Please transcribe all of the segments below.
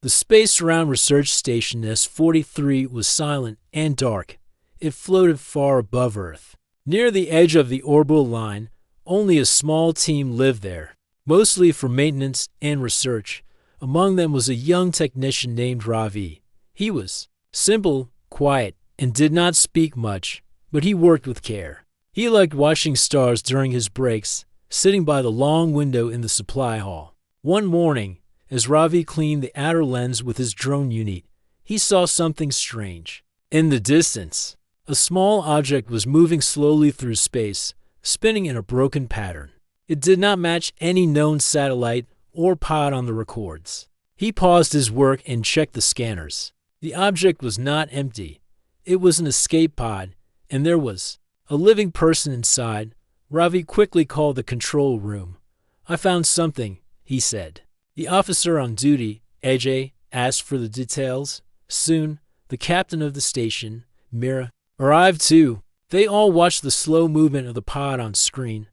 The space around Research Station S-43 was silent and dark. It floated far above Earth. Near the edge of the orbital line, only a small team lived there, mostly for maintenance and research. Among them was a young technician named Ravi. He was simple, quiet, and did not speak much, but he worked with care. He liked watching stars during his breaks, sitting by the long window in the supply hall. One morning, as Ravi cleaned the outer lens with his drone unit, he saw something strange. In the distance, a small object was moving slowly through space, spinning in a broken pattern. It did not match any known satellite or pod on the records. He paused his work and checked the scanners. The object was not empty. It was an escape pod, and there was a living person inside. Ravi quickly called the control room. "I found something," he said. The officer on duty, Ajay, asked for the details. Soon, the captain of the station, Mira, arrived too. They all watched the slow movement of the pod on screen.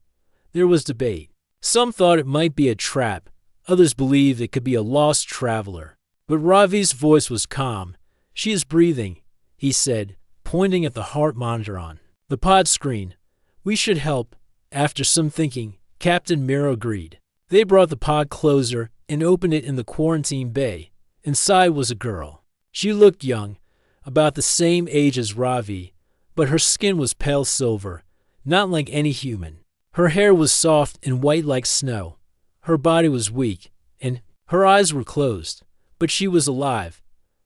There was debate. Some thought it might be a trap. Others believed it could be a lost traveler. But Ravi's voice was calm. "She is breathing," he said, pointing at the heart monitor on the pod screen. "We should help." After some thinking, Captain Mira agreed. They brought the pod closer and opened it in the quarantine bay. Inside was a girl. She looked young, about the same age as Ravi, but her skin was pale silver, not like any human. Her hair was soft and white like snow. Her body was weak, and her eyes were closed, but she was alive.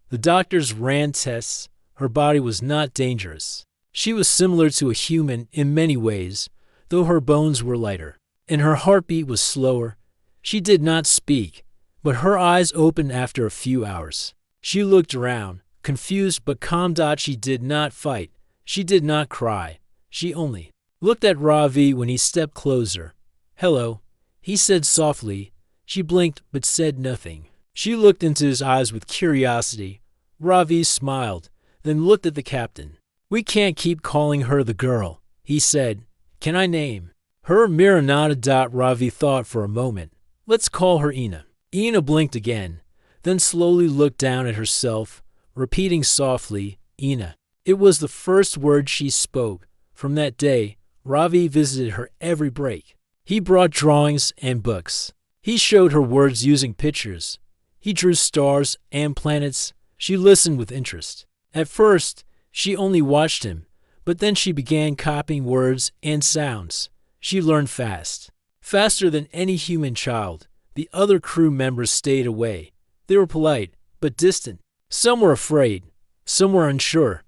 The doctors ran tests. Her body was not dangerous. She was similar to a human in many ways, though her bones were lighter, and her heartbeat was slower. She did not speak, but her eyes opened after a few hours. She looked around, confused but calm. She did not fight. She did not cry. She only looked at Ravi when he stepped closer. "Hello," he said softly. She blinked but said nothing. She looked into his eyes with curiosity. Ravi smiled, then looked at the captain. "We can't keep calling her the girl," he said. "Can I name her?" Mira nodded. Ravi thought for a moment. "Let's call her Ina." Ina blinked again, then slowly looked down at herself, repeating softly, "Ina." It was the first word she spoke. From that day, Ravi visited her every break. He brought drawings and books. He showed her words using pictures. He drew stars and planets. She listened with interest. At first, she only watched him, but then she began copying words and sounds. She learned fast, faster than any human child. The other crew members stayed away. They were polite, but distant. Some were afraid. Some were unsure.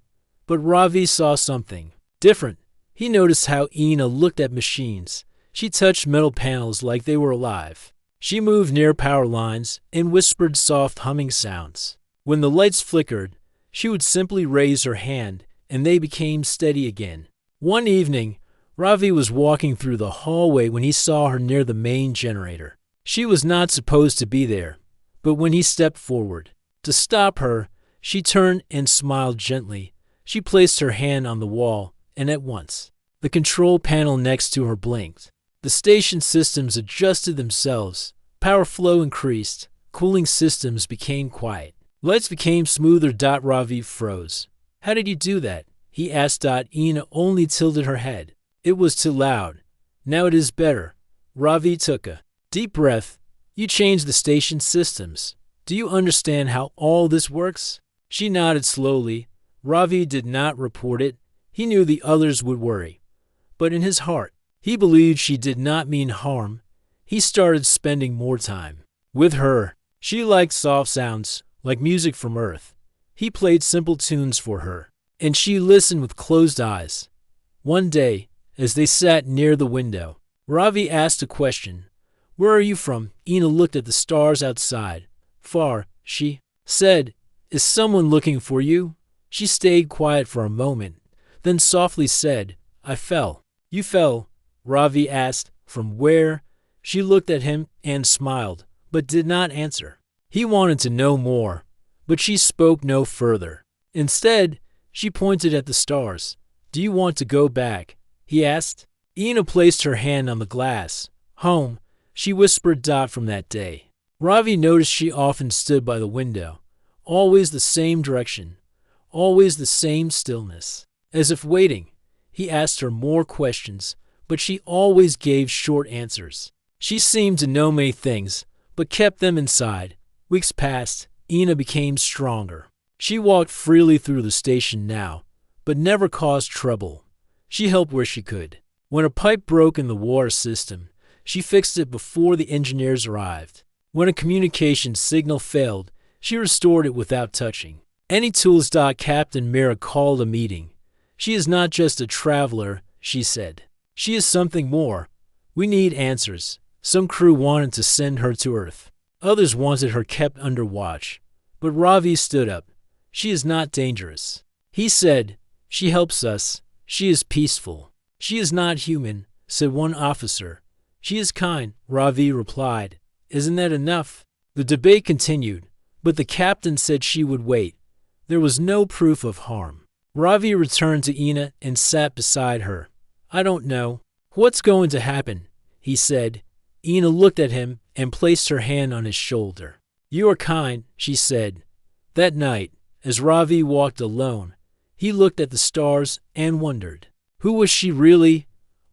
But Ravi saw something different. He noticed how Ina looked at machines. She touched metal panels like they were alive. She moved near power lines and whispered soft humming sounds. When the lights flickered, she would simply raise her hand, and they became steady again. One evening, Ravi was walking through the hallway when he saw her near the main generator. She was not supposed to be there, but when he stepped forward to stop her, she turned and smiled gently. She placed her hand on the wall, and at once, the control panel next to her blinked. The station systems adjusted themselves. Power flow increased. Cooling systems became quiet. Lights became smoother. Ravi froze. "How did you do that?" he asked. Ina only tilted her head. "It was too loud. Now it is better." Ravi took a deep breath. "You changed the station systems. Do you understand how all this works?" She nodded slowly. Ravi did not report it. He knew the others would worry. But in his heart, he believed she did not mean harm. He started spending more time with her. She liked soft sounds, like music from Earth. He played simple tunes for her, and she listened with closed eyes. One day, as they sat near the window, Ravi asked a question. "Where are you from?" Ina looked at the stars outside. "Far," she said. "Is someone looking for you?" She stayed quiet for a moment, then softly said, "I fell." "You fell?" Ravi asked. "From where?" She looked at him and smiled, but did not answer. He wanted to know more, but she spoke no further. Instead, she pointed at the stars. "Do you want to go back?" he asked. Ina placed her hand on the glass. "Home," she whispered. From that day, Ravi noticed she often stood by the window, always the same direction, always the same stillness. As if waiting, he asked her more questions, but she always gave short answers. She seemed to know many things, but kept them inside. Weeks passed. Ina became stronger. She walked freely through the station now, but never caused trouble. She helped where she could. When a pipe broke in the water system, she fixed it before the engineers arrived. When a communication signal failed, she restored it without touching. Any tools. Captain Mira called a meeting. She is not just a traveler, she said. She is something more. We need answers. Some crew wanted to send her to Earth. Others wanted her kept under watch. But Ravi stood up. She is not dangerous. He said, she helps us. She is peaceful. She is not human, said one officer. She is kind, Ravi replied. Isn't that enough? The debate continued, but the captain said she would wait. There was no proof of harm. Ravi returned to Ina and sat beside her. I don't know. What's going to happen? He said. Ina looked at him and placed her hand on his shoulder. You are kind, she said. That night, as Ravi walked alone, he looked at the stars and wondered. Who was she really?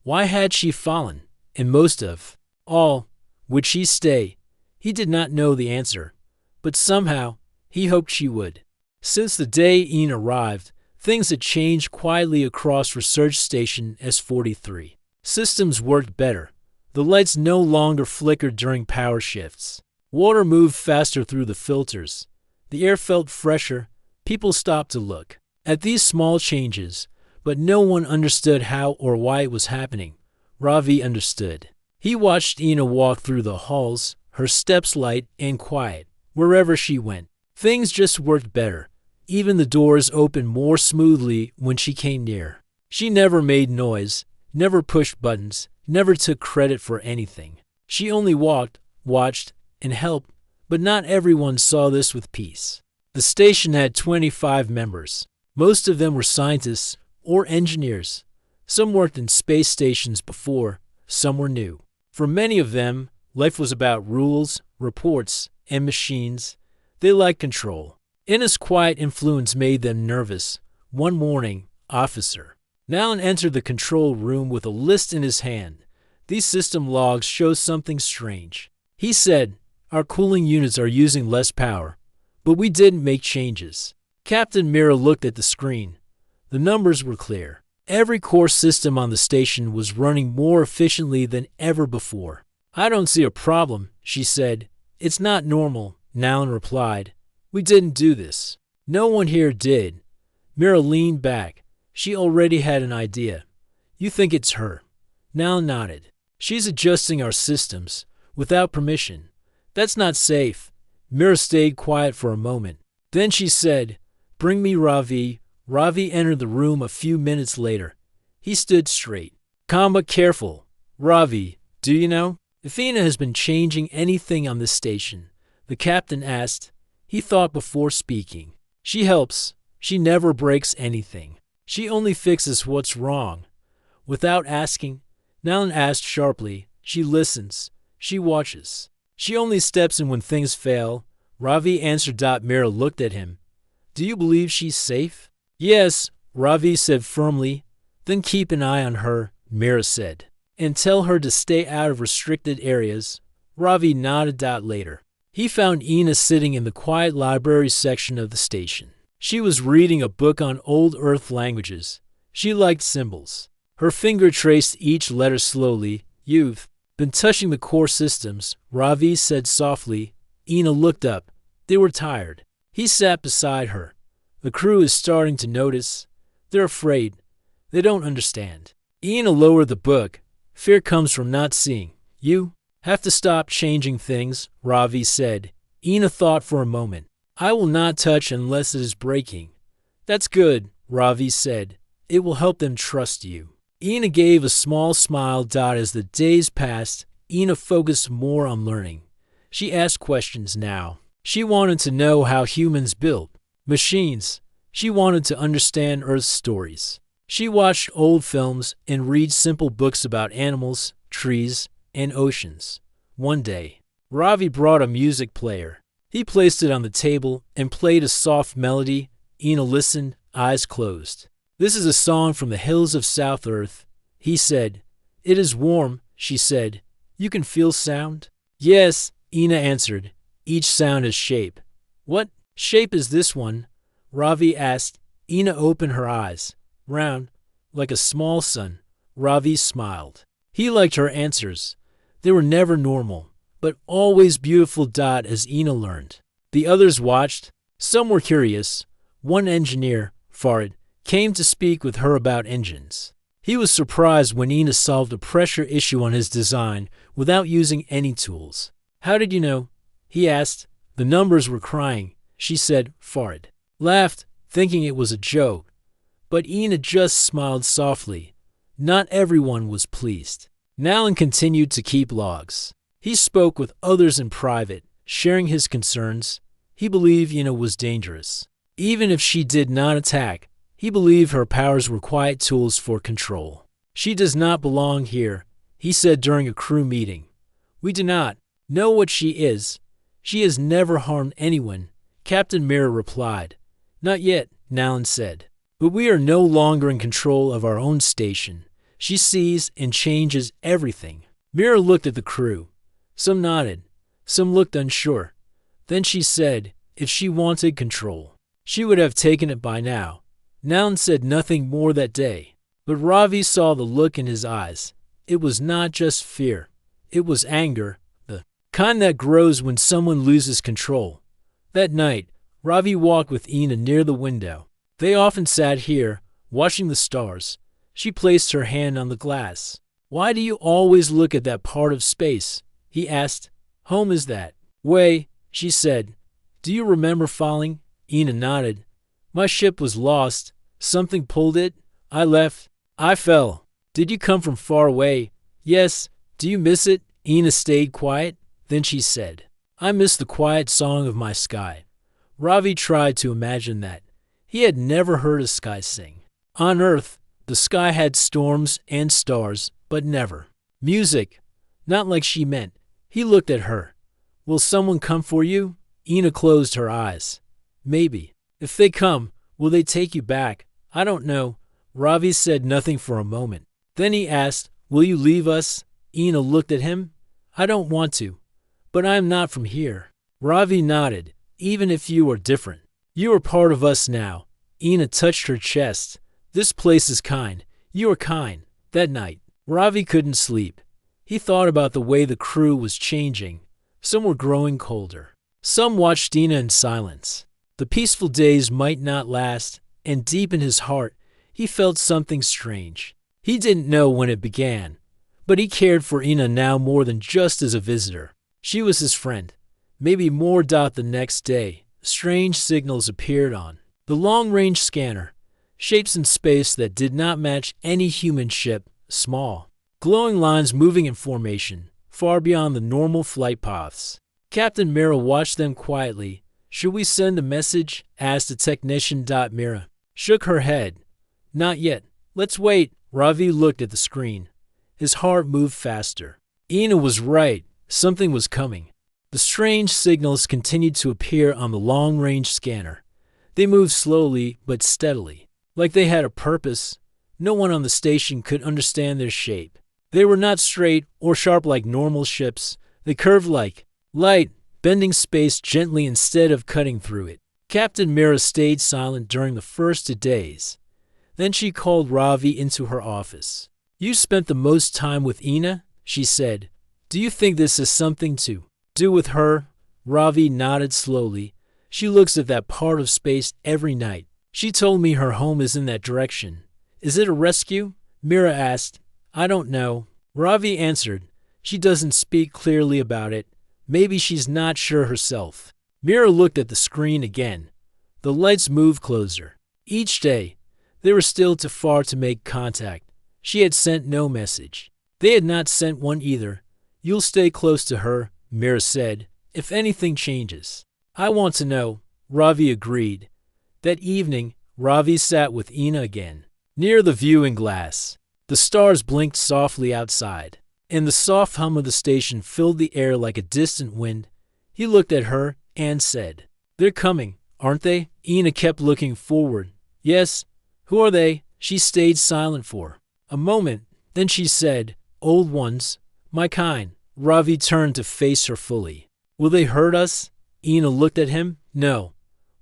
Why had she fallen? And most of all, would she stay? He did not know the answer, but somehow he hoped she would. Since the day Ina arrived, things had changed quietly across Research Station S-43. Systems worked better. The lights no longer flickered during power shifts. Water moved faster through the filters. The air felt fresher. People stopped to look at these small changes, but no one understood how or why it was happening. Ravi understood. He watched Ina walk through the halls, her steps light and quiet. Wherever she went, things just worked better. Even the doors opened more smoothly when she came near. She never made noise, never pushed buttons, never took credit for anything. She only walked, watched, and helped, but not everyone saw this with peace. The station had 25 members. Most of them were scientists or engineers. Some worked in space stations before, some were new. For many of them, life was about rules, reports, and machines. They liked control. Ina's quiet influence made them nervous. One morning, Officer Nalan entered the control room with a list in his hand. These system logs show something strange. He said, our cooling units are using less power, but we didn't make changes. Captain Mira looked at the screen. The numbers were clear. Every core system on the station was running more efficiently than ever before. I don't see a problem, she said. It's not normal, Nalan replied. We didn't do this. No one here did. Mira leaned back. She already had an idea. You think it's her. Nalan nodded. She's adjusting our systems without permission. That's not safe. Mira stayed quiet for a moment. Then she said, bring me Ravi. Ravi entered the room a few minutes later. He stood straight. Calm but careful. Ravi, do you know if Ina has been changing anything on this station? The captain asked. He thought before speaking. She helps. She never breaks anything. She only fixes what's wrong. Without asking, Nalan asked sharply. She listens. She watches. She only steps in when things fail. Ravi answered. Mira looked at him. Do you believe she's safe? Yes, Ravi said firmly. Then keep an eye on her, Mira said. And tell her to stay out of restricted areas. Ravi nodded. Later, he found Ina sitting in the quiet library section of the station. She was reading a book on old Earth languages. She liked symbols. Her finger traced each letter slowly. You've been touching the core systems, Ravi said softly. Ina looked up. They were tired. He sat beside her. The crew is starting to notice. They're afraid. They don't understand. Ina lowered the book. Fear comes from not seeing. You have to stop changing things, Ravi said. Ina thought for a moment. I will not touch unless it is breaking. That's good, Ravi said. It will help them trust you. Ina gave a small smile. As the days passed, Ina focused more on learning. She asked questions now. She wanted to know how humans built machines. She wanted to understand Earth's stories. She watched old films and read simple books about animals, trees, and oceans. One day, Ravi brought a music player. He placed it on the table and played a soft melody. Ina listened, eyes closed. "This is a song from the hills of South Earth," he said. "It is warm," she said. "You can feel sound?" "Yes," Ina answered. "Each sound has shape." "What shape is this one?" Ravi asked. Ina opened her eyes. "Round, like a small sun." Ravi smiled. He liked her answers. They were never normal, but always beautiful. As Ina learned. The others watched. Some were curious. One engineer, Farid, came to speak with her about engines. He was surprised when Ina solved a pressure issue on his design without using any tools. "How did you know?" he asked. "The numbers were crying," she said. Farid laughed, thinking it was a joke. But Ina just smiled softly. Not everyone was pleased. Nalan continued to keep logs. He spoke with others in private, sharing his concerns. He believed Ina was dangerous. Even if she did not attack, he believed her powers were quiet tools for control. "She does not belong here," he said during a crew meeting. "We do not know what she is. She has never harmed anyone," Captain Mira replied. "Not yet," Nalan said. "But we are no longer in control of our own station. She sees and changes everything." Mira looked at the crew. Some nodded. Some looked unsure. Then she said, if she wanted control, she would have taken it by now. Nalan said nothing more that day. But Ravi saw the look in his eyes. It was not just fear. It was anger, the kind that grows when someone loses control. That night, Ravi walked with Ina near the window. They often sat here, watching the stars. She placed her hand on the glass. "Why do you always look at that part of space?" he asked. "Home is that way," she said. "Do you remember falling?" Ina nodded. "My ship was lost. Something pulled it. I left. I fell." "Did you come from far away?" "Yes." "Do you miss it?" Ina stayed quiet. Then she said, "I miss the quiet song of my sky." Ravi tried to imagine that. He had never heard a sky sing. On Earth, the sky had storms and stars, but never music. Not like she meant. He looked at her. "Will someone come for you?" Ina closed her eyes. "Maybe. If they come, will they take you back?" "I don't know." Ravi said nothing for a moment. Then he asked, "Will you leave us?" Ina looked at him. "I don't want to. But I am not from here." Ravi nodded. "Even if you are different, you are part of us now." Ina touched her chest. "This place is kind. You are kind." That night, Ravi couldn't sleep. He thought about the way the crew was changing. Some were growing colder. Some watched Ina in silence. The peaceful days might not last, and deep in his heart, he felt something strange. He didn't know when it began, but he cared for Ina now more than just as a visitor. She was his friend. Maybe more. The next day, strange signals appeared on the long-range scanner. Shapes in space that did not match any human ship, small, glowing lines moving in formation, far beyond the normal flight paths. Captain Mira watched them quietly. "Should we send a message?" asked the technician. Mira shook her head. "Not yet. Let's wait." Ravi looked at the screen. His heart moved faster. Ina was right. Something was coming. The strange signals continued to appear on the long-range scanner. They moved slowly but steadily, like they had a purpose. No one on the station could understand their shape. They were not straight or sharp like normal ships. They curved like light, bending space gently instead of cutting through it. Captain Mira stayed silent during the first 2 days. Then she called Ravi into her office. "You spent the most time with Ina," she said. "Do you think this has something to do with her?" Ravi nodded slowly. "She looks at that part of space every night. She told me her home is in that direction." "Is it a rescue?" Mira asked. "I don't know." Ravi answered. "She doesn't speak clearly about it. Maybe she's not sure herself." Mira looked at the screen again. The lights moved closer. Each day, they were still too far to make contact. She had sent no message. They had not sent one either. "You'll stay close to her," Mira said, "if anything changes." "I want to know," Ravi agreed. That evening, Ravi sat with Ina again. Near the viewing glass, the stars blinked softly outside. and the soft hum of the station filled the air like a distant wind. He looked at her and said, "They're coming, aren't they?" Ina kept looking forward. "Yes." "Who are they?" She stayed silent for a moment. Then she said, "Old ones, my kind." Ravi turned to face her fully. "Will they hurt us?" Ina looked at him. "No,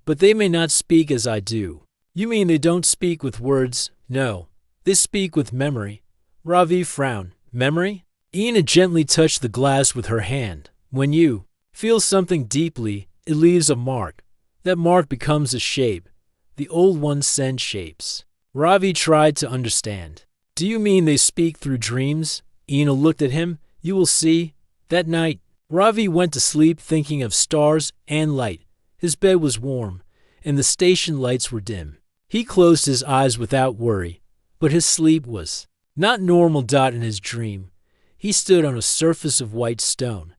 but they may not speak as I do." "You mean they don't speak with words?" "No, they speak with memory." Ravi frowned. "Memory?" Ina gently touched the glass with her hand. "When you feel something deeply, it leaves a mark. That mark becomes a shape. The old ones send shapes." Ravi tried to understand. "Do you mean they speak through dreams?" Ina looked at him. "You will see." That night, Ravi went to sleep thinking of stars and light. His bed was warm, and the station lights were dim. He closed his eyes without worry, but his sleep was not normal. In his dream, he stood on a surface of white stone.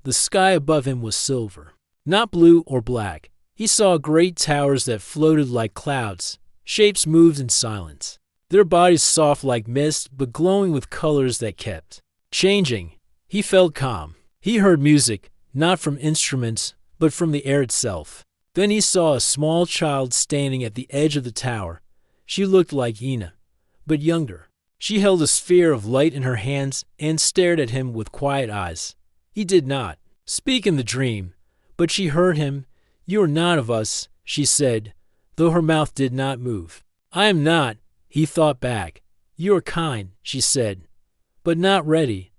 The sky above him was silver, not blue or black. He saw great towers that floated like clouds. Shapes moved in silence, their bodies soft like mist but glowing with colors that kept changing. He felt calm. He heard music, not from instruments, but from the air itself. Then he saw a small child standing at the edge of the tower. She looked like Ina, but younger. She held a sphere of light in her hands and stared at him with quiet eyes. He did not speak in the dream, but she heard him. "You are not of us," she said, though her mouth did not move. "I am not," he thought back. "You are kind," she said, "but not ready."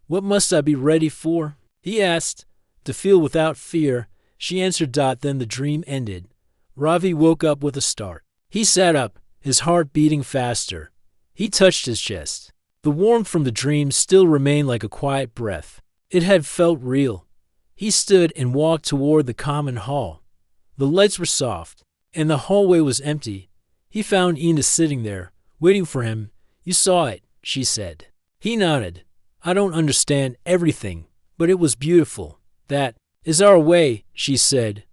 "What must I be ready for?" he asked. "To feel without fear," she answered. Then the dream ended. Ravi woke up with a start. He sat up, his heart beating faster. He touched his chest. The warmth from the dream still remained like a quiet breath. It had felt real. He stood and walked toward the common hall. The lights were soft, and the hallway was empty. He found Ina sitting there, waiting for him. "You saw it," she said. He nodded. "I don't understand everything, but it was beautiful." "That is our way," she said.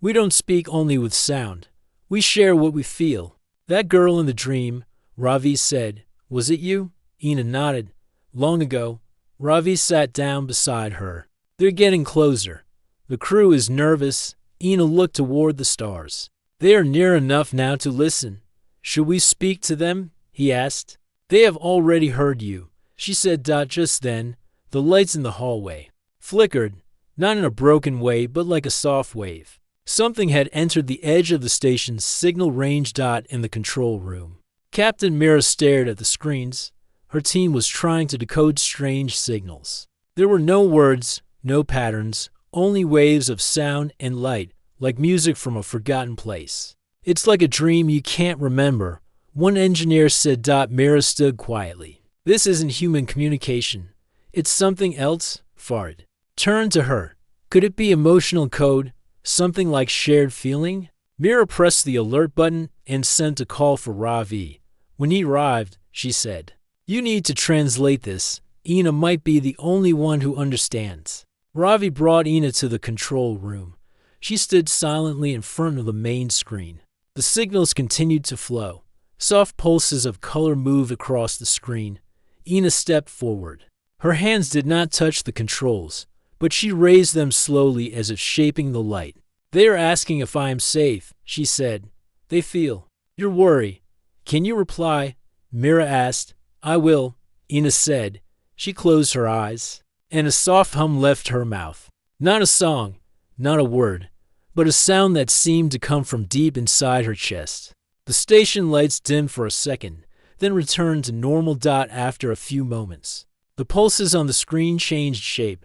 "We don't speak only with sound. We share what we feel." "That girl in the dream," Ravi said. "Was it you?" Ina nodded. "Long ago." Ravi sat down beside her. "They're getting closer. The crew is nervous." Ina looked toward the stars. "They are near enough now to listen." "Should we speak to them?" he asked. "They have already heard you," she said. Just then, the lights in the hallway flickered, not in a broken way, but like a soft wave. Something had entered the edge of the station's signal range. In the control room, Captain Mira stared at the screens. Her team was trying to decode strange signals. There were no words, no patterns, only waves of sound and light, like music from a forgotten place. "It's like a dream you can't remember," one engineer said. Mira stood quietly. "This isn't human communication. It's something else." Fard turned to her. "Could it be emotional code? Something like shared feeling?" Mira pressed the alert button and sent a call for Ravi. When he arrived, she said, "You need to translate this. Ina might be the only one who understands." Ravi brought Ina to the control room. She stood silently in front of the main screen. The signals continued to flow. Soft pulses of color moved across the screen. Ina stepped forward. Her hands did not touch the controls, but she raised them slowly as if shaping the light. "They are asking if I am safe," she said. "They feel your worry. Can you reply?" Mira asked. "I will," Ina said. She closed her eyes, and a soft hum left her mouth. Not a song, not a word, but a sound that seemed to come from deep inside her chest. The station lights dimmed for a second, then returned to normal. After a few moments, the pulses on the screen changed shape.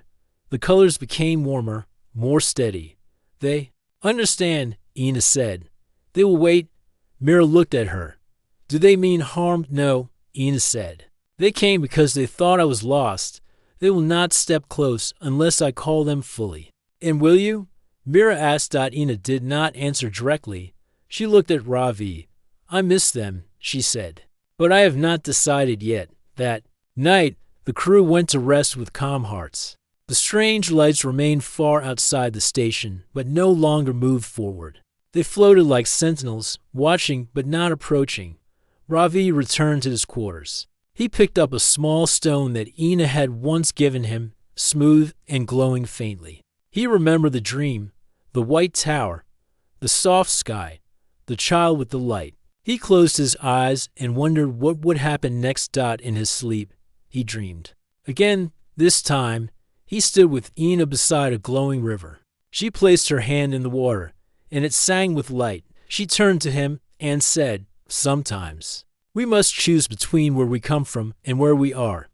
The colors became warmer, more steady. "They understand," Ina said. "They will wait." Mira looked at her. "Do they mean harm?" "No," Ina said. "They came because they thought I was lost. They will not step close unless I call them fully." "And will you?" Mira asked. Ina did not answer directly. She looked at Ravi. "I miss them," she said. "But I have not decided yet." That night, the crew went to rest with calm hearts. The strange lights remained far outside the station, but no longer moved forward. They floated like sentinels, watching but not approaching. Ravi returned to his quarters. He picked up a small stone that Ina had once given him, smooth and glowing faintly. He remembered the dream, the white tower, the soft sky, the child with the light. He closed his eyes and wondered what would happen next. In his sleep, he dreamed. Again, this time, he stood with Ina beside a glowing river. She placed her hand in the water, and it sang with light. She turned to him and said, "Sometimes we must choose between where we come from and where we are."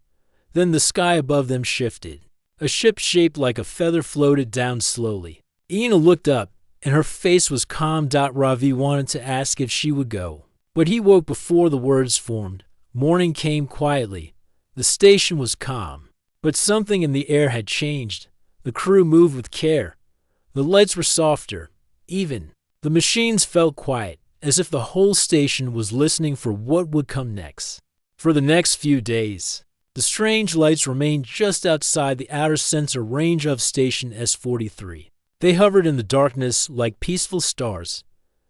Then the sky above them shifted. A ship shaped like a feather floated down slowly. Ina looked up, and her face was calm. Ravi wanted to ask if she would go, but he woke before the words formed. Morning came quietly. The station was calm, but something in the air had changed. The crew moved with care. The lights were softer, even. The machines felt quiet, as if the whole station was listening for what would come next. For the next few days, the strange lights remained just outside the outer sensor range of Station S-43. They hovered in the darkness like peaceful stars.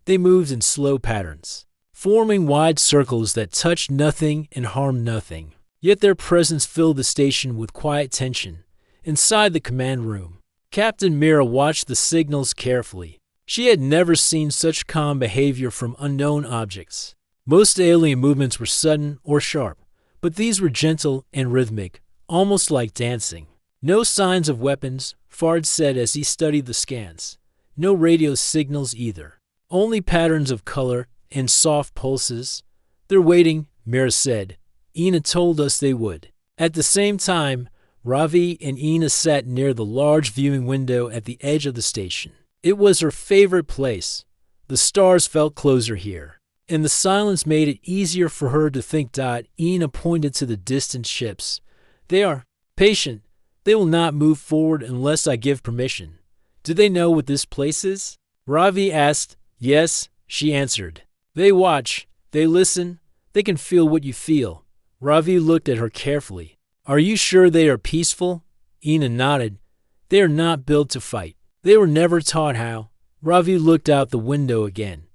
They moved in slow patterns, forming wide circles that touched nothing and harmed nothing. Yet their presence filled the station with quiet tension. Inside the command room, Captain Mira watched the signals carefully. She had never seen such calm behavior from unknown objects. Most alien movements were sudden or sharp, but these were gentle and rhythmic, almost like dancing. No signs of weapons, Fard said as he studied the scans. No radio signals either. Only patterns of color and soft pulses. "They're waiting," Mira said. "Ina told us they would." At the same time, Ravi and Ina sat near the large viewing window at the edge of the station. It was her favorite place. The stars felt closer here, and the silence made it easier for her to think. Ina pointed to the distant ships. "They are patient. They will not move forward unless I give permission." "Do they know what this place is?" Ravi asked. "Yes," she answered. "They watch. They listen. They can feel what you feel." Ravi looked at her carefully. "Are you sure they are peaceful?" Ina nodded. "They are not built to fight. They were never taught how." Ravi looked out the window again.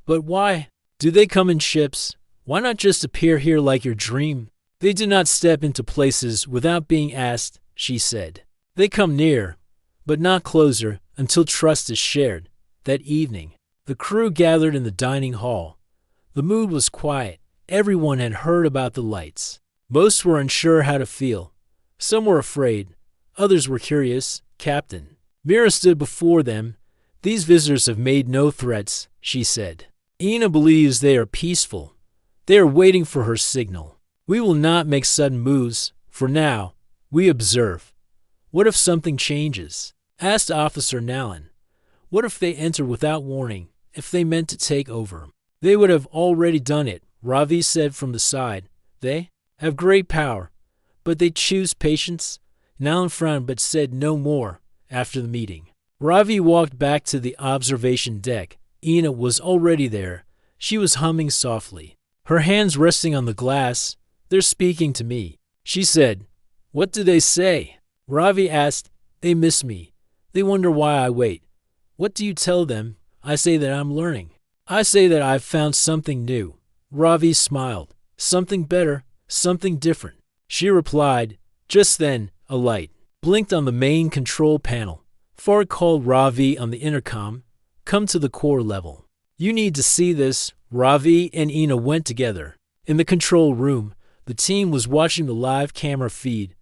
"But why? Do they come in ships? Why not just appear here like your dream?" "They do not step into places without being asked," she said. "They come near, but not closer until trust is shared." That evening, the crew gathered in the dining hall. The mood was quiet. Everyone had heard about the lights. Most were unsure how to feel. Some were afraid. Others were curious. "Captain." Mira stood before them. "These visitors have made no threats," she said. "Ina believes they are peaceful. They are waiting for her signal. We will not make sudden moves. For now, we observe." "What if something changes?" asked Officer Nalin. "What if they enter without warning? If they meant to take over?" "They would have already done it," Ravi said from the side. "They have great power, but they choose patience." Nalin frowned but said no more. After the meeting, Ravi walked back to the observation deck. Ina was already there. She was humming softly, her hands resting on the glass. "They're speaking to me," she said. "What do they say?" Ravi asked. "They miss me. They wonder why I wait." "What do you tell them?" "I say that I'm learning. I say that I've found something new." Ravi smiled. "Something better, something different." She replied. Just then, a light blinked on the main control panel. Fard called Ravi on the intercom. "Come to the core level. You need to see this." Ravi and Ina went together. In the control room, the team was watching the live camera feed.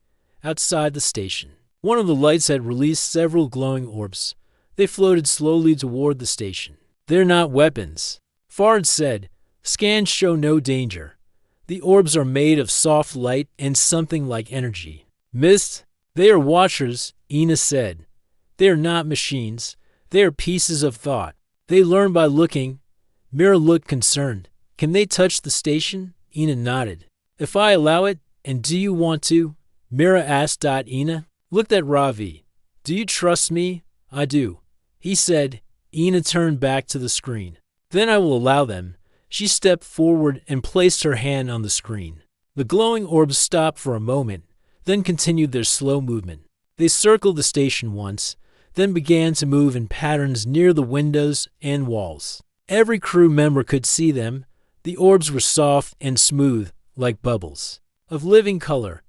Outside the station, one of the lights had released several glowing orbs. They floated slowly toward the station. "They're not weapons," Fard said. "Scans show no danger. The orbs are made of soft light and something like energy. Mist? They are watchers," Ina said. "They are not machines. They are pieces of thought. They learn by looking." Mira looked concerned. "Can they touch the station?" Ina nodded. "If I allow it, and do you want to?" Mira asked. Ina looked at Ravi. "Do you trust me?" "I do," he said. Ina turned back to the screen. "Then I will allow them." She stepped forward and placed her hand on the screen. The glowing orbs stopped for a moment, then continued their slow movement. They circled the station once, then began to move in patterns near the windows and walls. Every crew member could see them. The orbs were soft and smooth, like bubbles. of living color.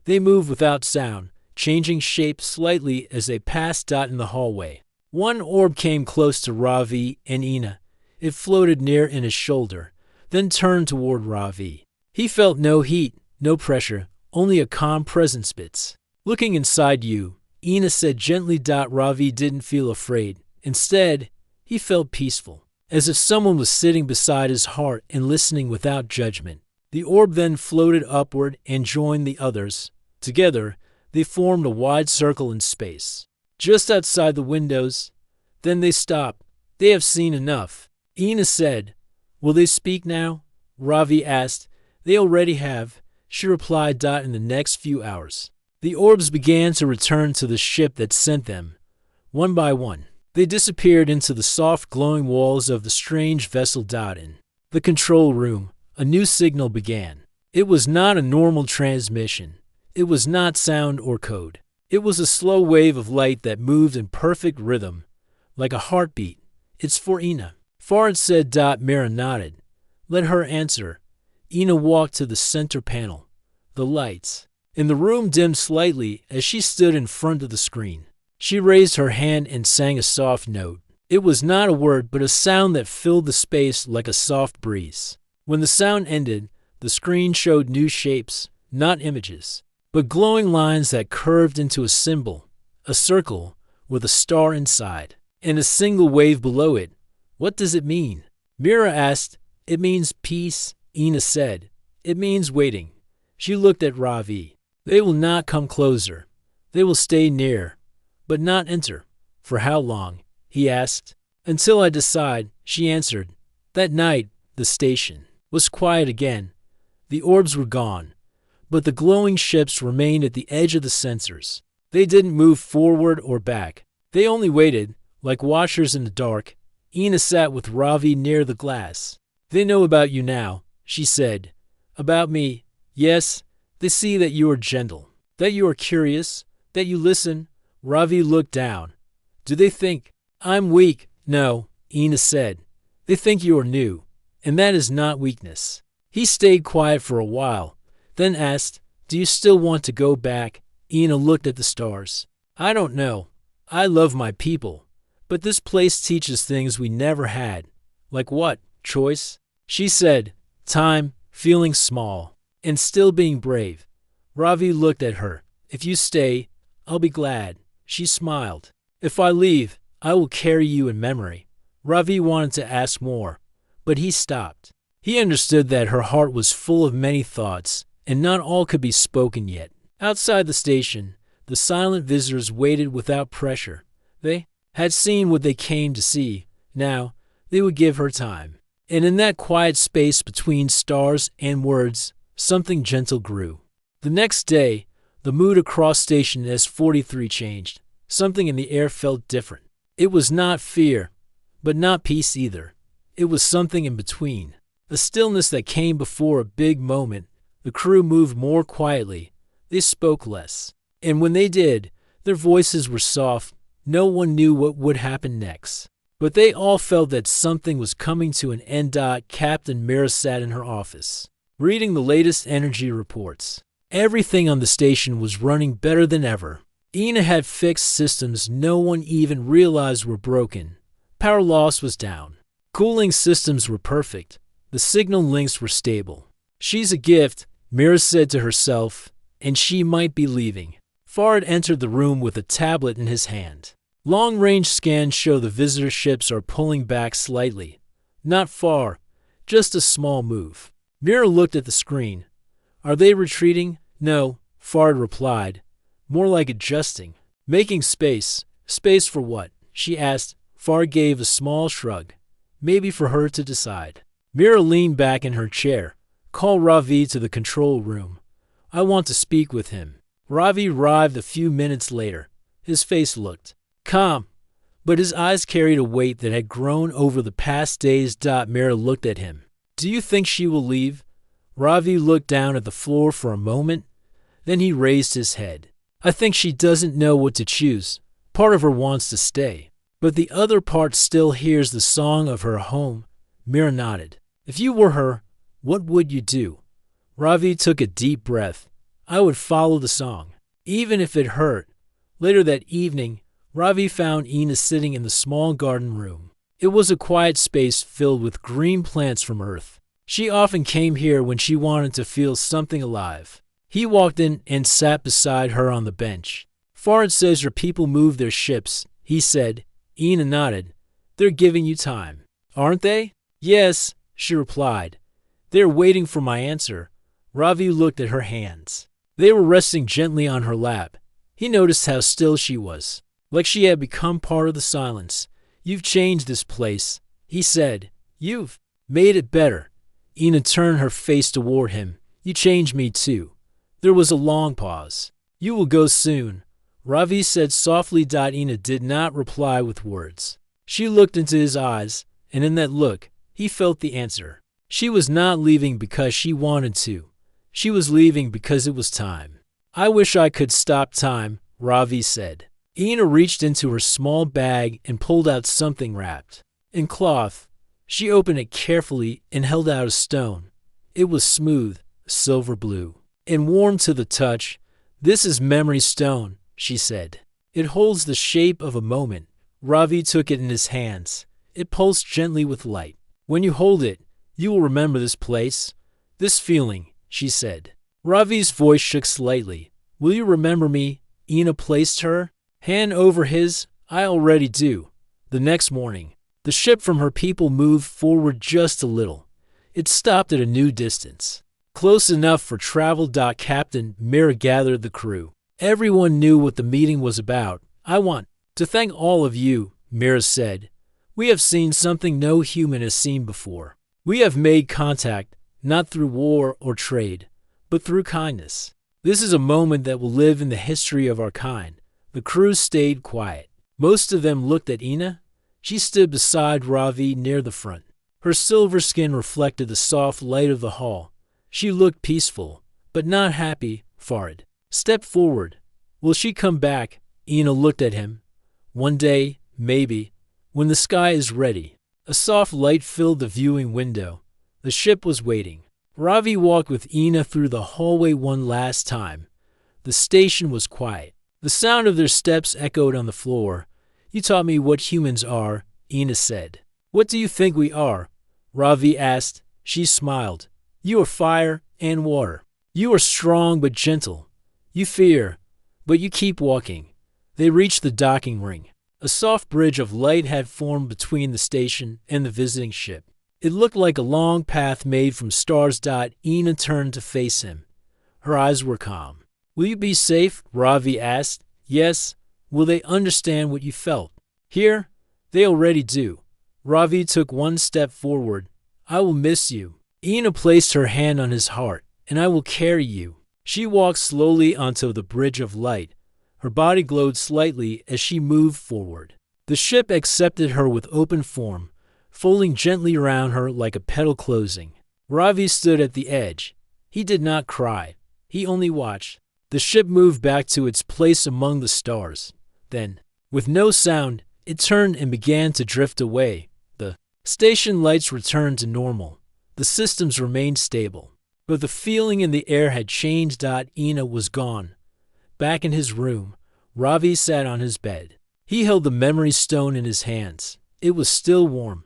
They moved without sound, changing shape slightly as they passed Dot in the hallway. One orb came close to Ravi and Ina. It floated near in his shoulder, then turned toward Ravi. He felt no heat, no pressure, only a calm presence bits. Looking inside you, Ina said gently. Ravi didn't feel afraid. Instead, he felt peaceful, as if someone was sitting beside his heart and listening without judgment. The orb then floated upward and joined the others. Together, they formed a wide circle in space, just outside the windows. Then they stopped. They have seen enough. Ina said. Will they speak now? Ravi asked. They already have, she replied. In the next few hours, the orbs began to return to the ship that sent them. One by one, they disappeared into the soft glowing walls of the strange vessel. In the control room, a new signal began. It was not a normal transmission. It was not sound or code. It was a slow wave of light that moved in perfect rhythm, like a heartbeat. It's for Ina, Fard said. Mira nodded. Let her answer. Ina walked to the center panel. The lights in the room dimmed slightly as she stood in front of the screen. She raised her hand and sang a soft note. It was not a word, but a sound that filled the space like a soft breeze. When the sound ended, the screen showed new shapes, not images, but glowing lines that curved into a symbol, a circle with a star inside, and a single wave below it. What does it mean? Mira asked. It means peace, Ina said. It means waiting. She looked at Ravi. They will not come closer. They will stay near, but not enter. For how long? He asked. Until I decide, she answered. That night, the station was quiet again. The orbs were gone, but the glowing ships remained at the edge of the sensors. They didn't move forward or back. They only waited, like watchers in the dark. Ina sat with Ravi near the glass. They know about you now, she said. About me, yes. They see that you are gentle, that you are curious, that you listen. Ravi looked down. Do they think I'm weak? No, Ina said. They think you are new, and that is not weakness. He stayed quiet for a while, then asked, Do you still want to go back? Ina looked at the stars. I don't know. I love my people, but this place teaches things we never had. Like what? Choice? She said, time, feeling small, and still being brave. Ravi looked at her. If you stay, I'll be glad. She smiled. If I leave, I will carry you in memory. Ravi wanted to ask more, but he stopped. He understood that her heart was full of many thoughts, and not all could be spoken yet. Outside the station, the silent visitors waited without pressure. They had seen what they came to see. Now, they would give her time. And in that quiet space between stars and words, something gentle grew. The next day, the mood across Station S-43 changed. Something in the air felt different. It was not fear, but not peace either. It was something in between. A stillness that came before a big moment. The crew moved more quietly. They spoke less. And when they did, their voices were soft. No one knew what would happen next. But they all felt that something was coming to an end. Captain Mira sat in her office, reading the latest energy reports. Everything on the station was running better than ever. Ina had fixed systems no one even realized were broken. Power loss was down. Cooling systems were perfect. The signal links were stable. She's a gift, Mira said to herself, and she might be leaving. Fard entered the room with a tablet in his hand. Long-range scans show the visitor ships are pulling back slightly. Not far, just a small move. Mira looked at the screen. Are they retreating? No, Fard replied. More like adjusting. Making space. Space for what? She asked. Fard gave a small shrug. Maybe for her to decide. Mira leaned back in her chair. Call Ravi to the control room. I want to speak with him. Ravi arrived a few minutes later. His face looked calm, but his eyes carried a weight that had grown over the past days. Mira looked at him. Do you think she will leave? Ravi looked down at the floor for a moment. Then he raised his head. I think she doesn't know what to choose. Part of her wants to stay, but the other part still hears the song of her home. Mira nodded. If you were her, what would you do? Ravi took a deep breath. I would follow the song, even if it hurt. Later that evening, Ravi found Ina sitting in the small garden room. It was a quiet space filled with green plants from Earth. She often came here when she wanted to feel something alive. He walked in and sat beside her on the bench. Fard says your people move their ships, he said. Ina nodded. They're giving you time, aren't they? Yes, she replied. They're waiting for my answer. Ravi looked at her hands. They were resting gently on her lap. He noticed how still she was, like she had become part of the silence. You've changed this place, he said. You've made it better. Ina turned her face toward him. You changed me too. There was a long pause. You will go soon, Ravi said softly. Ina did not reply with words. She looked into his eyes, and in that look, he felt the answer. She was not leaving because she wanted to. She was leaving because it was time. I wish I could stop time, Ravi said. Ina reached into her small bag and pulled out something wrapped in cloth. She opened it carefully and held out a stone. It was smooth, silver blue, and warm to the touch. This is memory stone, she said. It holds the shape of a moment. Ravi took it in his hands. It pulsed gently with light. When you hold it, you will remember this place, this feeling, she said. Ravi's voice shook slightly. Will you remember me? Ina placed her hand over his. I already do. The next morning, the ship from her people moved forward just a little. It stopped at a new distance, close enough for travel. Captain Mira gathered the crew. Everyone knew what the meeting was about. I want to thank all of you, Mira said. We have seen something no human has seen before. We have made contact, not through war or trade, but through kindness. This is a moment that will live in the history of our kind. The crew stayed quiet. Most of them looked at Ina. She stood beside Ravi near the front. Her silver skin reflected the soft light of the hall. She looked peaceful, but not happy. Fard stepped forward. Will she come back? Ina looked at him. One day, maybe, when the sky is ready. A soft light filled the viewing window. The ship was waiting. Ravi walked with Ina through the hallway one last time. The station was quiet. The sound of their steps echoed on the floor. You taught me what humans are, Ina said. What do you think we are? Ravi asked. She smiled. You are fire and water. You are strong but gentle. You fear, but you keep walking. They reached the docking ring. A soft bridge of light had formed between the station and the visiting ship. It looked like a long path made from stars. Ina turned to face him. Her eyes were calm. Will you be safe? Ravi asked. Yes. Will they understand what you felt? Here? They already do. Ravi took one step forward. I will miss you. Ina placed her hand on his heart. And I will carry you. She walked slowly onto the bridge of light. Her body glowed slightly as she moved forward. The ship accepted her with open form, folding gently around her like a petal closing. Ravi stood at the edge. He did not cry. He only watched. The ship moved back to its place among the stars. Then, with no sound, it turned and began to drift away. The station lights returned to normal. The systems remained stable. But the feeling in the air had changed. Ina was gone. Back in his room, Ravi sat on his bed. He held the memory stone in his hands. It was still warm.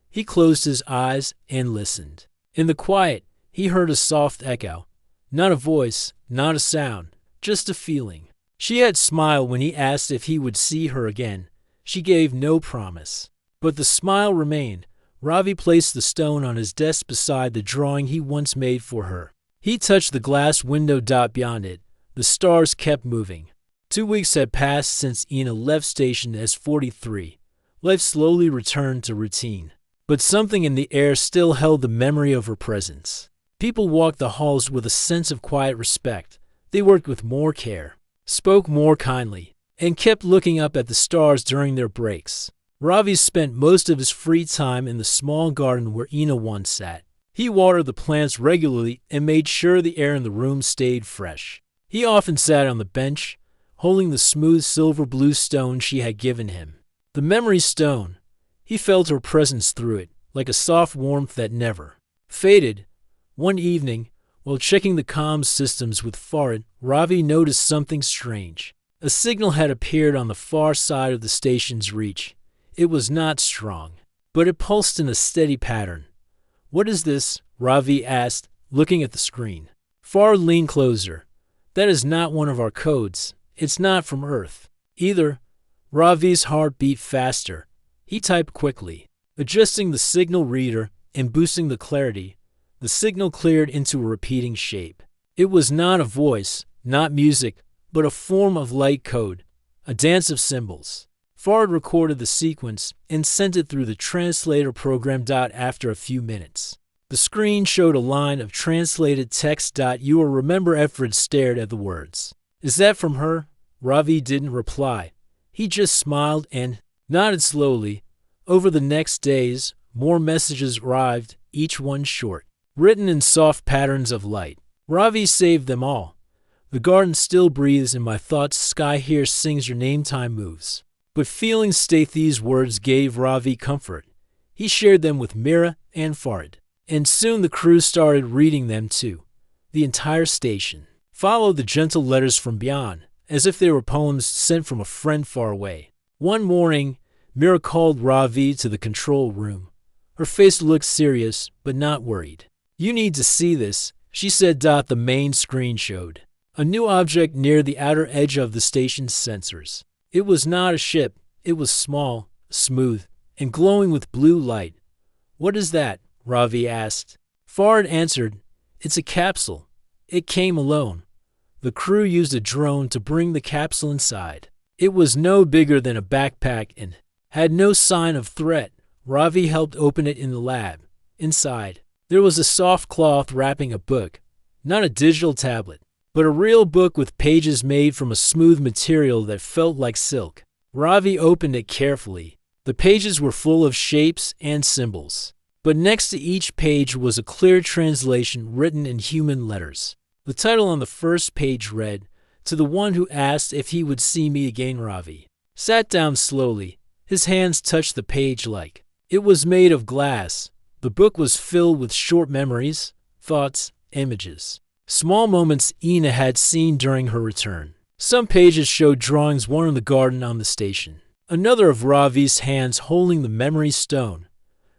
He closed his eyes and listened. In the quiet, he heard a soft echo. Not a voice, not a sound, just a feeling. She had smiled when he asked if he would see her again. She gave no promise. But the smile remained. Ravi placed the stone on his desk beside the drawing he once made for her. He touched the glass window. Beyond it, the stars kept moving. 2 weeks had passed since Ina left station S-43. Life slowly returned to routine. But something in the air still held the memory of her presence. People walked the halls with a sense of quiet respect. They worked with more care, spoke more kindly, and kept looking up at the stars during their breaks. Ravi spent most of his free time in the small garden where Ina once sat. He watered the plants regularly and made sure the air in the room stayed fresh. He often sat on the bench, holding the smooth silver blue stone she had given him. The memory stone. He felt her presence through it, like a soft warmth that never faded. One evening, While checking the comms systems with Farid, Ravi noticed something strange. A signal had appeared on the far side of the station's reach. It was not strong, but it pulsed in a steady pattern. "What is this?" Ravi asked, looking at the screen. Farid leaned closer. "That is not one of our codes. It's not from Earth." Either. Ravi's heart beat faster. He typed quickly, adjusting the signal reader and boosting the clarity. The signal cleared into a repeating shape. It was not a voice, not music, but a form of light code, a dance of symbols. Farid recorded the sequence and sent it through the translator program. After a few minutes, the screen showed a line of translated text. "You will remember." Efred stared at the words. "Is that from her?" Ravi didn't reply. He just smiled and nodded slowly. Over the next days, more messages arrived, each one short, written in soft patterns of light. Ravi saved them all. "The garden still breathes in my thoughts. Sky here sings your name. Time moves." But feelings stayed. These words gave Ravi comfort. He shared them with Mira and Farid. And soon the crew started reading them too. The entire station followed the gentle letters from beyond, as if they were poems sent from a friend far away. One morning, Mira called Ravi to the control room. Her face looked serious, but not worried. "You need to see this," she said. The main screen showed a new object near the outer edge of the station's sensors. It was not a ship. It was small, smooth, and glowing with blue light. "What is that?" Ravi asked. Farid answered, "It's a capsule. It came alone. The crew used a drone to bring the capsule inside. It was no bigger than a backpack and had no sign of threat." Ravi helped open it in the lab. Inside, there was a soft cloth wrapping a book, not a digital tablet, but a real book with pages made from a smooth material that felt like silk. Ravi opened it carefully. The pages were full of shapes and symbols, but next to each page was a clear translation written in human letters. The title on the first page read, "To the one who asked if he would see me again." Ravi sat down slowly. His hands touched the page like it was made of glass. The book was filled with short memories, thoughts, images, small moments Ina had seen during her return. Some pages showed drawings, one of the garden on the station, another of Ravi's hands holding the memory stone.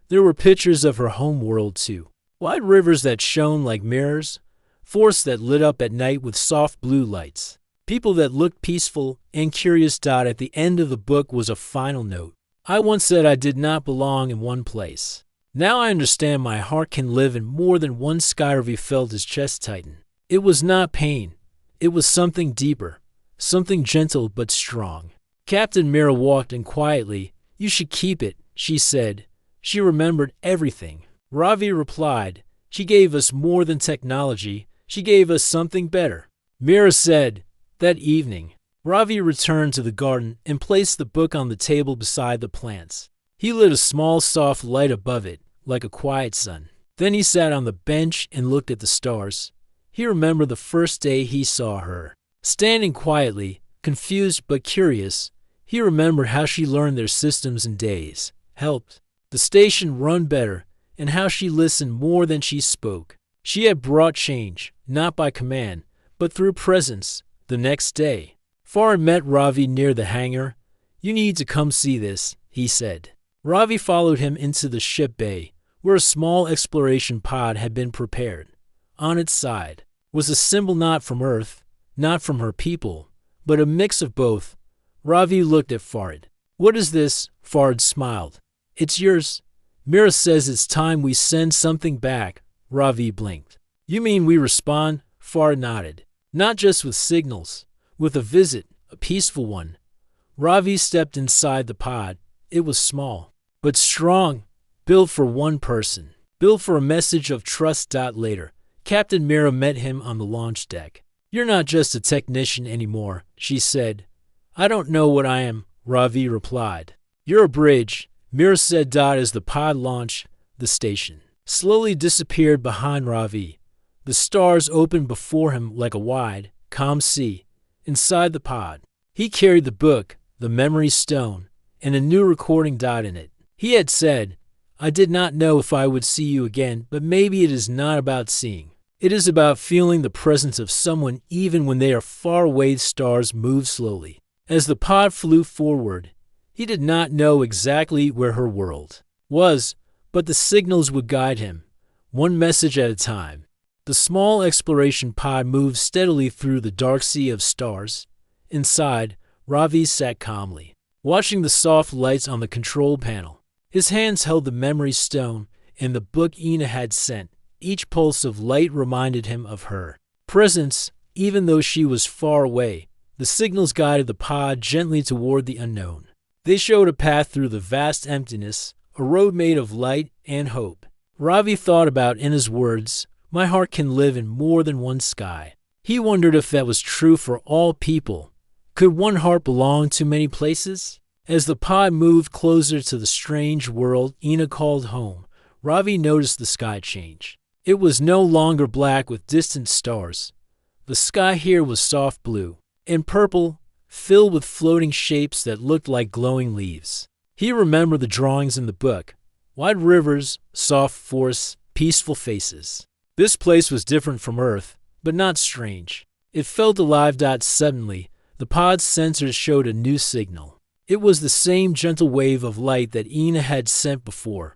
There were pictures of her home world too. Wide rivers that shone like mirrors, forests that lit up at night with soft blue lights, people that looked peaceful and curious. At the end of the book was a final note. "I once said I did not belong in one place. Now I understand my heart can live in more than one sky." Ravi felt his chest tighten. It was not pain. It was something deeper, something gentle but strong. Captain Mira walked in quietly. "You should keep it," she said. She remembered everything. Ravi replied, "She gave us more than technology. She gave us something better." Mira said, "That evening, Ravi returned to the garden and placed the book on the table beside the plants. He lit a small soft light above it, like a quiet sun. Then he sat on the bench and looked at the stars. He remembered the first day he saw her, standing quietly, confused but curious. He remembered how she learned their systems in days, helped the station run better, and how she listened more than she spoke. She had brought change, not by command, but through presence. The next day, Farid met Ravi near the hangar. "You need to come see this," he said. Ravi followed him into the ship bay, where a small exploration pod had been prepared. On its side was a symbol not from Earth, not from her people, but a mix of both. Ravi looked at Farid. "What is this?" Farid smiled. "It's yours. Mira says it's time we send something back." Ravi blinked. "You mean we respond?" Farid nodded. "Not just with signals. With a visit, a peaceful one." Ravi stepped inside the pod. It was small, but strong, built for one person, built for a message of trust. Later, Captain Mira met him on the launch deck. "You're not just a technician anymore," she said. "I don't know what I am," Ravi replied. "You're a bridge," Mira said. As the pod launched, the station slowly disappeared behind Ravi. The stars opened before him like a wide, calm sea. Inside the pod, he carried the book, the memory stone, and a new recording. In it, he had said, "I did not know if I would see you again, but maybe it is not about seeing. It is about feeling the presence of someone even when they are far away. Stars moved slowly. As the pod flew forward, he did not know exactly where her world was, but the signals would guide him, one message at a time. The small exploration pod moved steadily through the dark sea of stars. Inside, Ravi sat calmly, watching the soft lights on the control panel. His hands held the memory stone and the book Ina had sent. Each pulse of light reminded him of her presence, even though she was far away. The signals guided the pod gently toward the unknown. They showed a path through the vast emptiness, a road made of light and hope. Ravi thought about Ina's words, "My heart can live in more than one sky." He wondered if that was true for all people. Could one heart belong to many places? As the pod moved closer to the strange world Ina called home, Ravi noticed the sky change. It was no longer black with distant stars. The sky here was soft blue and purple, filled with floating shapes that looked like glowing leaves. He remembered the drawings in the book: wide rivers, soft forests, peaceful faces. This place was different from Earth, but not strange. It felt alive. Suddenly, the pod's sensors showed a new signal. It was the same gentle wave of light that Ina had sent before.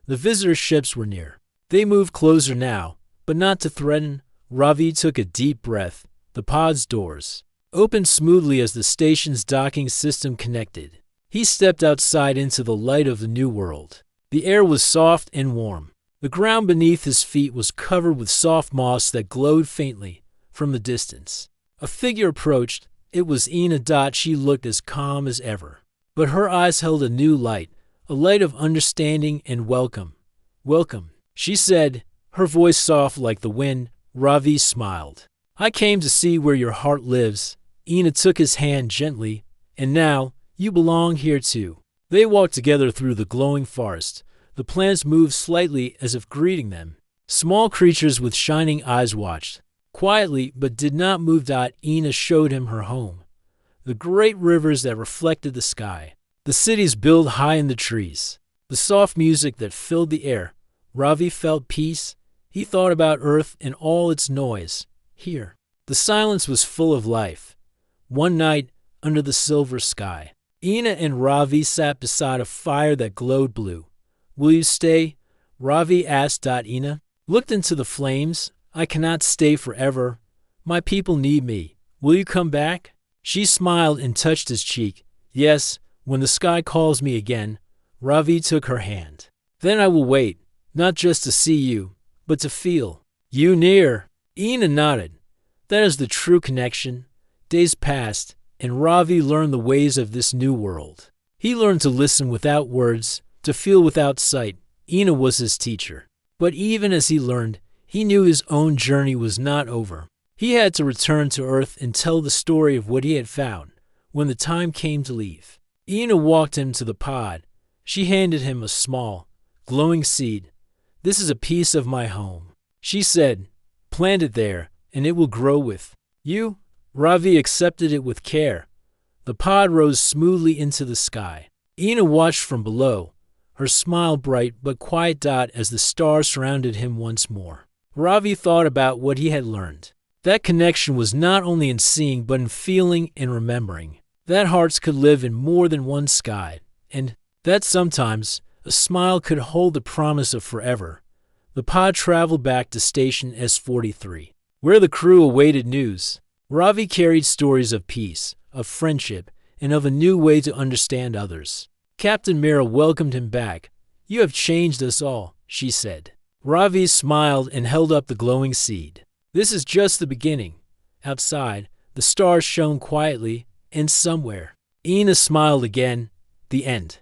The visitor ships were near. They moved closer now, but not to threaten. Ravi took a deep breath. The pod's doors opened smoothly as the station's docking system connected. He stepped outside into the light of the new world. The air was soft and warm. The ground beneath his feet was covered with soft moss that glowed faintly from the distance. A figure approached. It was Ina. She looked as calm as ever, but her eyes held a new light, a light of understanding and welcome. "Welcome," she said, her voice soft like the wind. Ravi smiled. "I came to see where your heart lives." Ina took his hand gently. "And now, you belong here too." They walked together through the glowing forest. The plants moved slightly as if greeting them. Small creatures with shining eyes watched quietly but did not move. Ina showed him her home, the great rivers that reflected the sky, the cities built high in the trees, the soft music that filled the air. Ravi felt peace. He thought about Earth and all its noise. Here, the silence was full of life. One night, under the silver sky, Ina and Ravi sat beside a fire that glowed blue. "Will you stay?" Ravi asked. Ina looked into the flames. "I cannot stay forever. My people need me. Will you come back?" She smiled and touched his cheek. "Yes, when the sky calls me again." Ravi took her hand. "Then I will wait, not just to see you, but to feel you near." Ina nodded. That is the true connection. Days passed, and Ravi learned the ways of this new world. He learned to listen without words, to feel without sight. Ina was his teacher. But even as he learned, he knew his own journey was not over. He had to return to Earth and tell the story of what he had found when the time came to leave. Ina walked him to the pod. She handed him a small, glowing seed. "This is a piece of my home," she said. "Plant it there, and it will grow with you." Ravi accepted it with care. The pod rose smoothly into the sky. Ina watched from below, her smile bright but quiet. As the stars surrounded him once more, Ravi thought about what he had learned. That connection was not only in seeing but in feeling and remembering. That hearts could live in more than one sky, and that sometimes a smile could hold the promise of forever. The pod traveled back to Station S-43, where the crew awaited news. Ravi carried stories of peace, of friendship, and of a new way to understand others. Captain Mira welcomed him back. "You have changed us all," she said. Ravi smiled and held up the glowing seed. "This is just the beginning." Outside, the stars shone quietly, and somewhere, Ina smiled again. The end.